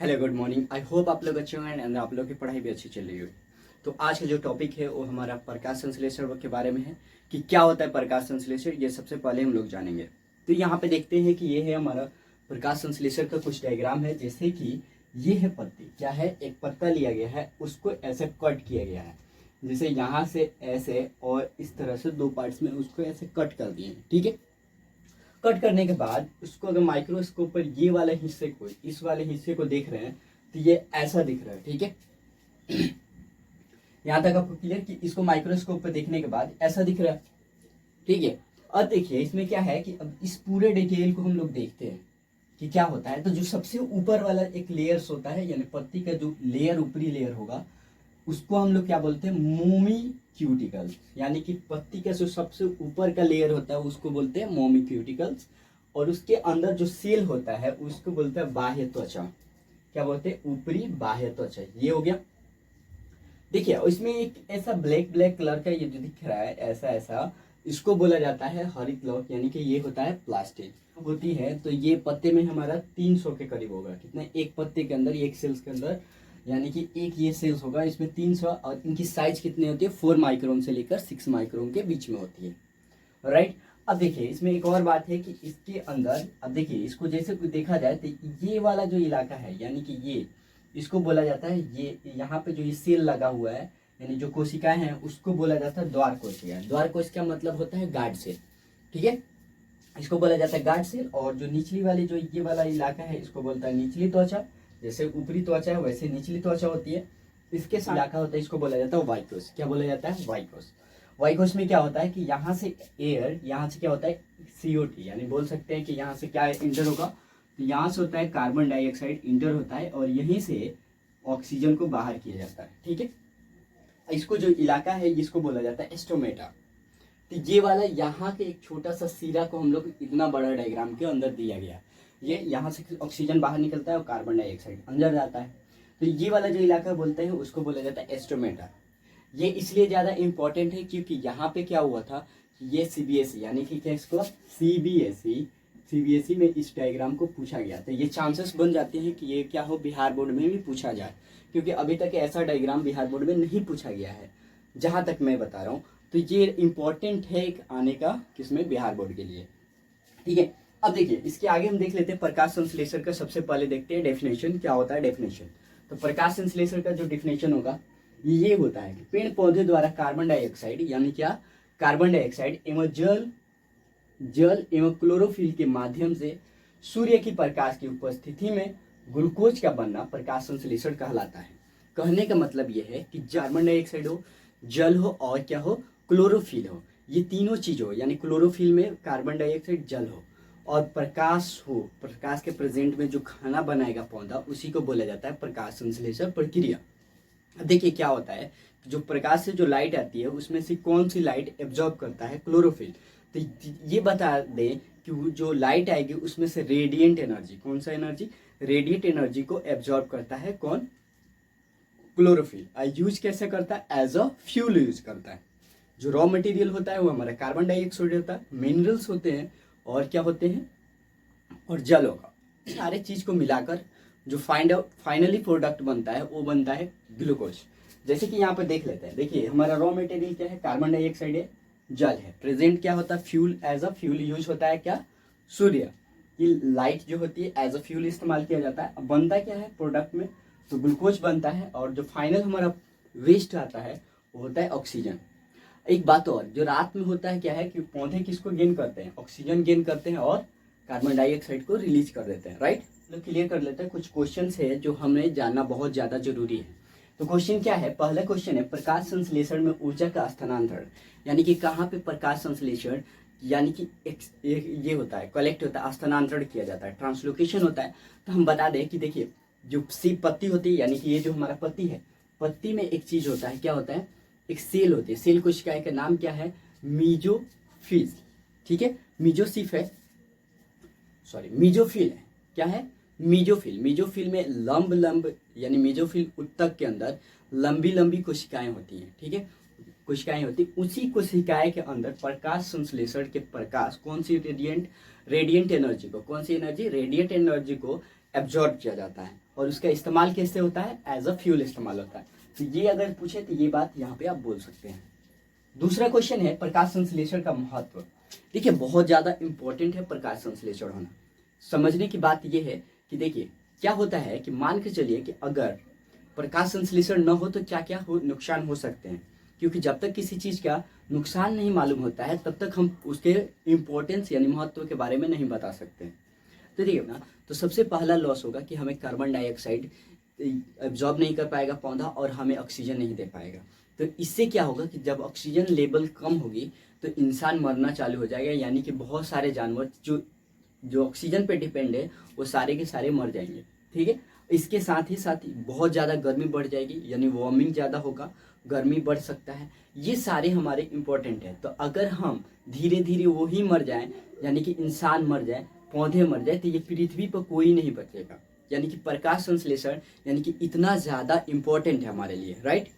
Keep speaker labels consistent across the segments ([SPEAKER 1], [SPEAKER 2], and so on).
[SPEAKER 1] Hello good morning. I hope आप लोग अच्छे हैं एंड आप लोग की पढ़ाई भी अच्छी चल रही है। तो आज का जो टॉपिक है वो हमारा प्रकाश संश्लेषण के बारे में है कि क्या होता है प्रकाश संश्लेषण। ये सबसे पहले हम लोग जानेंगे। तो यहाँ पे देखते हैं कि ये है हमारा प्रकाश संश्लेषण का कुछ डायग्राम है। जैसे कि ये है पत्ती, क्या है, एक पत्ता लिया गया है, उसको ऐसे कट किया गया है। जैसे यहाँ से ऐसे और इस तरह से दो पार्ट्स में उसको ऐसे कट कर दिए हैं। ठीक है, कट करने के बाद उसको अगर माइक्रोस्कोप पर ये वाले हिस्से को, इस वाले हिस्से को देख रहे हैं तो ये ऐसा दिख रहा है। ठीक है, यहाँ तक आपको क्लियर कि इसको माइक्रोस्कोप पर देखने के बाद ऐसा दिख रहा है। ठीक है, अब देखिए इसमें क्या है कि अब इस पूरे डिटेल को हम लोग देखते हैं कि क्या होता है। तो जो सबसे ऊपर वाला एक लेयर्स होता है, यानी पत्ती का जो लेयर, ऊपरी लेयर होगा, उसको हम लोग क्या बोलते हैं, मोमी क्यूटिकल्स। यानी कि पत्ती का जो सबसे ऊपर का लेयर होता है उसको बोलते हैं मोमी क्यूटिकल्स। और उसके अंदर जो सेल होता है उसको बोलते हैं बाह्य त्वचा। क्या बोलते हैं, ऊपरी बाह्य त्वचा। ये हो गया। देखिए इसमें एक ऐसा ब्लैक ब्लैक कलर का ये जो दिख रहा है, ऐसा ऐसा, इसको बोला जाता है हरित लौक, यानी कि ये होता है प्लास्टिक होती है। तो ये पत्ते में हमारा 300 के करीब होगा। कितने, एक पत्ते के अंदर, एक सेल्स के अंदर, यानी कि एक ये सेल्स होगा, इसमें 300। और इनकी साइज कितनी होती है, 4 माइक्रोन से लेकर 6 माइक्रोन के बीच में होती है। राइट। अब देखिए इसमें एक और बात है कि इसके अंदर, अब देखिए इसको जैसे देखा जाए तो ये वाला जो इलाका है, यानी कि ये, इसको बोला जाता है, ये यहाँ पे जो ये सेल लगा हुआ है, यानी जो कोशिकाएं हैं, उसको बोला जाता है द्वार कोशिका। द्वार कोशिका का मतलब होता है गार्ड सेल। ठीक है, इसको बोला जाता है गार्ड सेल। और जो निचली वाली, जो ये वाला इलाका है, इसको बोलता है निचली त्वचा। जैसे ऊपरी त्वचा है वैसे निचली त्वचा होती है। इसके साथ इलाका होता है, इसको बोला जाता है वाइकोस। क्या बोला जाता है, वाइकोस। वाइकोस में क्या होता है कि यहाँ से एयर, यहाँ से क्या होता है, CO2, यानी बोल सकते हैं कि यहाँ से क्या इंटर होगा, तो यहाँ से होता है कार्बन डाइऑक्साइड इंटर होता है और यहीं से ऑक्सीजन को बाहर किया जाता है। ठीक है, इसको जो इलाका है इसको बोला जाता है स्टोमेटा। तो ये वाला यहाँ के एक छोटा सा सिरा को हम लोग इतना बड़ा डायग्राम के अंदर दिया गया। ये यहाँ से ऑक्सीजन बाहर निकलता है और कार्बन डाइऑक्साइड अंदर जाता है। तो ये वाला जो इलाका बोलते हैं उसको बोला जाता है एस्ट्रोमेटा। ये इसलिए ज़्यादा इंपॉर्टेंट है क्योंकि यहाँ पे क्या हुआ था, ये CBSE, यानी कि क्या, इसको CBSE में इस डायग्राम को पूछा गया। तो ये चांसेस बन जाते हैं कि ये क्या हो, बिहार बोर्ड में भी पूछा जाए, क्योंकि अभी तक ऐसा डायग्राम बिहार बोर्ड में नहीं पूछा गया है जहाँ तक मैं बता रहा हूँ। तो ये इम्पोर्टेंट है एक आने का, किसमें, बिहार बोर्ड के लिए। ठीक है, अब देखिए इसके आगे हम देख लेते हैं प्रकाश संश्लेषण का। सबसे पहले देखते हैं डेफिनेशन, क्या होता है डेफिनेशन। तो प्रकाश संश्लेषण का जो डेफिनेशन होगा ये होता है कि पेड़ पौधे द्वारा कार्बन डाइऑक्साइड, यानी क्या, कार्बन डाइऑक्साइड एवं जल एवं क्लोरोफिल के माध्यम से सूर्य की प्रकाश की उपस्थिति में ग्लूकोज का बनना प्रकाश संश्लेषण कहलाता है। कहने का मतलब यह है कि कार्बन डाइऑक्साइड हो, जल हो और क्या हो, क्लोरोफिल हो, ये तीनों चीज हो, यानी क्लोरोफिल में कार्बन डाइऑक्साइड, जल हो और प्रकाश हो, प्रकाश के प्रेजेंट में जो खाना बनाएगा पौधा, उसी को बोला जाता है प्रकाश संश्लेषण प्रक्रिया। देखिए क्या होता है, जो प्रकाश से जो लाइट आती है उसमें से कौन सी लाइट एब्जॉर्ब करता है, क्लोरोफिल। तो ये बता दें कि जो लाइट आएगी उसमें से रेडिएंट एनर्जी, कौन सा एनर्जी, रेडिएंट एनर्जी को एब्जॉर्ब करता है कौन, क्लोरोफिल। यूज कैसे करता है, एज अ फ्यूल यूज करता है। जो रॉ मटेरियल होता है वो हमारा कार्बन डाइऑक्साइड होता है, मिनरल्स होते हैं और क्या होते हैं, और जल होगा। सारे चीज को मिलाकर जो फाइनली प्रोडक्ट बनता है वो बनता है ग्लूकोज। जैसे कि यहाँ पर देख लेते हैं, देखिए हमारा रॉ मटेरियल क्या है, कार्बन डाइऑक्साइड है, जल है। प्रेजेंट क्या होता है, fuel, as a fuel use होता है क्या, सूर्य की लाइट जो होती है एज अ फ्यूल इस्तेमाल किया जाता है। अब बनता क्या है प्रोडक्ट में, तो ग्लूकोज बनता है। और जो फाइनल हमारा वेस्ट आता है वो होता है ऑक्सीजन। एक बात और, जो रात में होता है क्या है कि पौधे किसको गेन करते हैं, ऑक्सीजन गेन करते हैं और कार्बन डाइऑक्साइड को रिलीज कर देते हैं। राइट, तो क्लियर कर लेते हैं। कुछ क्वेश्चन है जो हमें जानना बहुत ज्यादा जरूरी है। तो क्वेश्चन क्या है, पहला क्वेश्चन है प्रकाश संश्लेषण में ऊर्जा का स्थानांतरण, यानी कि कहाँ पे प्रकाश संश्लेषण, यानी कि ये होता है, कलेक्ट होता है, स्थानांतरण किया जाता है, ट्रांसलोकेशन होता है। तो हम बता दें कि देखिए जो सी पत्ती होती है, यानी कि ये जो हमारा पत्ती है, पत्ती में एक चीज होता है, क्या होता है, एक सेल होती है। सेल कोशिका का नाम क्या है, मीजोफिल। ठीक है, मीजोसिफ है, सॉरी मीजोफिल है, क्या है, मीजोफिल। मीजोफिल में लंब यानी मीजोफिल उत्तक के अंदर लंबी लंबी कोशिकाएं होती हैं। ठीक है, कोशिकाएं होती, उसी कोशिकाएं के अंदर प्रकाश संश्लेषण के प्रकाश, कौन सी रेडिएंट एनर्जी को, कौन सी एनर्जी, रेडिएंट एनर्जी को एब्जॉर्ब किया जाता है और उसका इस्तेमाल कैसे होता है, एज अ फ्यूल इस्तेमाल होता है। तो ये अगर पूछे तो ये बात यहाँ पे आप बोल सकते हैं। दूसरा क्वेश्चन है प्रकाश संश्लेषण का महत्व। देखिए बहुत ज़्यादा इंपॉर्टेंट है प्रकाश संश्लेषण होना। समझने की बात ये है कि देखिए क्या होता है कि मान के चलिए कि अगर प्रकाश संश्लेषण न हो तो क्या क्या हो नुकसान हो सकते हैं, क्योंकि जब तक किसी चीज़ का नुकसान नहीं मालूम होता है तब तक हम उसके इम्पोर्टेंस यानी महत्व के बारे में नहीं बता सकते। तो देखिए ना, तो सबसे पहला लॉस होगा कि हमें कार्बन डाइऑक्साइड एब्जॉर्ब नहीं कर पाएगा पौधा और हमें ऑक्सीजन नहीं दे पाएगा। तो इससे क्या होगा कि जब ऑक्सीजन लेवल कम होगी तो इंसान मरना चालू हो जाएगा, यानी कि बहुत सारे जानवर जो जो ऑक्सीजन पे डिपेंड है वो सारे के सारे मर जाएंगे। ठीक है, इसके साथ ही बहुत ज़्यादा गर्मी बढ़ जाएगी, यानी वार्मिंग ज़्यादा होगा, गर्मी बढ़ सकता है। ये सारे हमारे इम्पोर्टेंट है। तो अगर हम धीरे धीरे वो ही मर जाएं, यानी कि इंसान मर जाए, पौधे मर जाए, तो ये पृथ्वी पर कोई नहीं बचेगा। यानी कि प्रकाश संश्लेषण यानी कि इतना ज़्यादा इम्पोर्टेंट है हमारे लिए, राइट।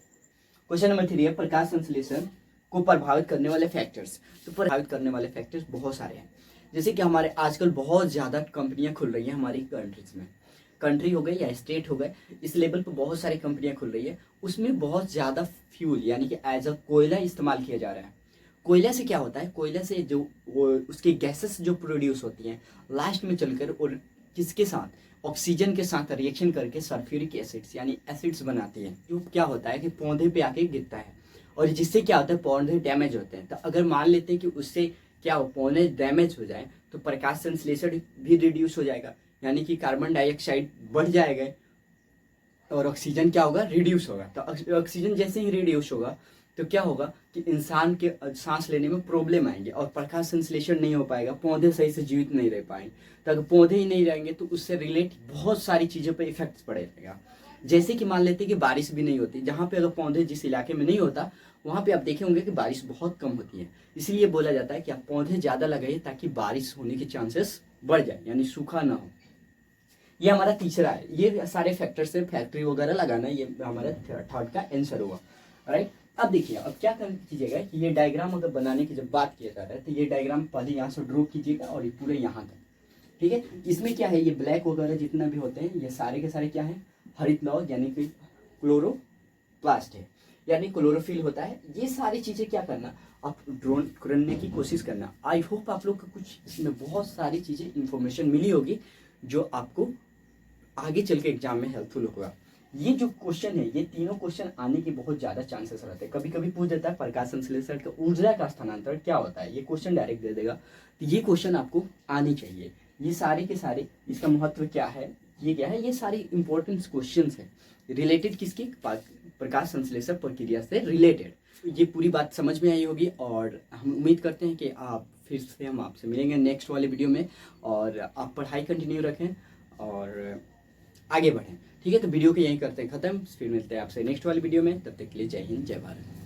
[SPEAKER 1] क्वेश्चन नंबर 3 है प्रकाश संश्लेषण को प्रभावित करने वाले फैक्टर्स। तो प्रभावित करने वाले फैक्टर्स बहुत सारे हैं, जैसे कि हमारे आजकल बहुत ज़्यादा कंपनियां खुल रही हैं हमारी कंट्रीज में, कंट्री हो गई या स्टेट हो गए, इस लेवल पर बहुत सारी कंपनियां खुल रही है। उसमें बहुत ज़्यादा फ्यूल यानी कि एज अ कोयला इस्तेमाल किया जा रहा है। कोयला से क्या होता है, कोयला से जो उसकी गैसेस जो प्रोड्यूस होती हैं लास्ट में चलकर और किसके साथ, ऑक्सीजन के साथ रिएक्शन करके सल्फ्यूरिक एसिड्स यानी एसिड्स बनाती है, जो क्या होता है कि पौधे पे आके गिरता है और जिससे क्या होता है पौधे डैमेज होते हैं। तो अगर मान लेते हैं कि उससे क्या हो, पौधे डैमेज हो जाए तो प्रकाश संश्लेषण भी रिड्यूस हो जाएगा, यानी कि कार्बन डाइऑक्साइड बढ़ जाएगा और ऑक्सीजन क्या होगा, रिड्यूस होगा। तो ऑक्सीजन जैसे ही रिड्यूस होगा तो क्या होगा कि इंसान के सांस लेने में प्रॉब्लम आएंगे और प्रकाश संश्लेषण नहीं हो पाएगा, पौधे सही से जीवित नहीं रह पाएंगे। तो अगर पौधे ही नहीं रहेंगे तो उससे रिलेट बहुत सारी चीज़ों पर इफेक्ट पड़ेगा। जैसे कि मान लेते हैं कि बारिश भी नहीं होती, जहाँ पे अगर पौधे जिस इलाके में नहीं होता वहाँ पे आप देखे होंगे कि बारिश बहुत कम होती है। इसलिए बोला जाता है कि आप पौधे ज़्यादा लगाइए ताकि बारिश होने के चांसेस बढ़ जाए, यानी सूखा ना हो। ये हमारा तीसरा है। ये सारे फैक्टर्स से फैक्ट्री वगैरह लगाना, ये हमारा थर्ड का आंसर हुआ, राइट। अब देखिए अब क्या कीजिएगा कि ये डायग्राम अगर बनाने की जब बात किया जा रहा है तो ये डायग्राम पहले यहाँ से ड्रॉ कीजिएगा और ये पूरे यहाँ तक, ठीक है। इसमें क्या है, ये ब्लैक वगैरह जितना भी होते हैं ये सारे के सारे क्या है, हरित लौह यानी कि क्लोरोप्लास्ट है, यानी क्लोरोफिल होता है। ये सारी चीज़ें क्या करना, आप ड्रोन करने की कोशिश करना। आई होप आप लोग को कुछ इसमें बहुत सारी चीज़ें इंफॉर्मेशन मिली होगी जो आपको आगे चल के एग्जाम में हेल्पफुल होगा। ये जो क्वेश्चन है, ये तीनों क्वेश्चन आने के बहुत ज़्यादा चांसेस रहते हैं। कभी कभी पूछ देता है प्रकाश संश्लेषण का ऊर्जा का स्थानांतरण क्या होता है, ये क्वेश्चन डायरेक्ट दे देगा। तो ये क्वेश्चन आपको आनी चाहिए। ये सारे के सारे, इसका महत्व क्या है, ये क्या है, ये सारी इंपॉर्टेंट क्वेश्चन है रिलेटेड किसकी, प्रकाश संश्लेषण प्रक्रिया से रिलेटेड। ये पूरी बात समझ में आई होगी और हम उम्मीद करते हैं कि आप फिर से हम आपसे मिलेंगे नेक्स्ट वाले वीडियो में, और आप पढ़ाई कंटिन्यू रखें और आगे बढ़ें, ठीक है। तो वीडियो को यहीं करते हैं ख़त्म, फिर मिलते हैं आपसे नेक्स्ट वाले वीडियो में। तब तक के लिए जय हिंद, जय भारत।